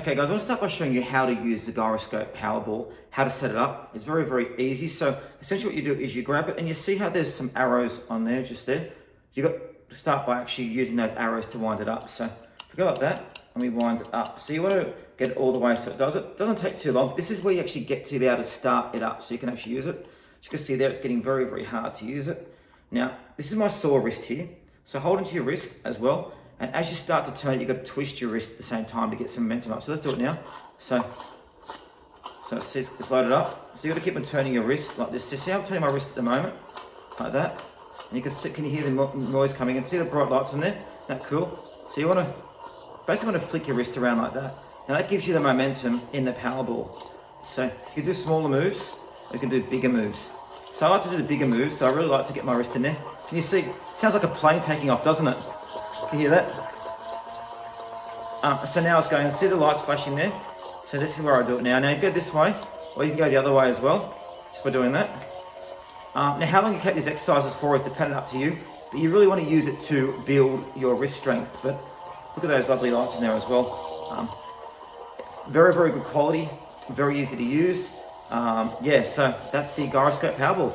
Okay guys, I want to start by showing you how to use the Gyroscope Power Ball, how to set it up. It's very, very easy. So essentially what you do is you grab it and you see how there's some arrows on there, just there. You got to start by actually using those arrows to wind it up. So if we go like that and we wind it up. So you want to get it all the way so it does it. It doesn't take too long. This is where you actually get to be able to start it up so you can actually use it. As you can see there, it's getting very, very hard to use it. Now, this is my sore wrist here. So hold into your wrist as well. And as you start to turn it, you've got to twist your wrist at the same time to get some momentum up. So let's do it now. So it's loaded up. So you've got to keep on turning your wrist like this. So see how I'm turning my wrist at the moment? Like that. And you can hear the noise coming and see the bright lights on there? Isn't that cool? So you want to basically flick your wrist around like that. Now that gives you the momentum in the power ball. So you can do smaller moves, or you can do bigger moves. So I like to do the bigger moves, so I really like to get my wrist in there. Can you see? It sounds like a plane taking off, doesn't it? Can you hear that? So now it's going, see the lights flashing there? So this is where I do it now. Now you go this way, or you can go the other way as well, just by doing that. Now how long you keep these exercises for is dependent up to you, but you really want to use it to build your wrist strength. But look at those lovely lights in there as well. Very, very good quality, very easy to use. Yeah, so that's the Gyroscope Power Ball.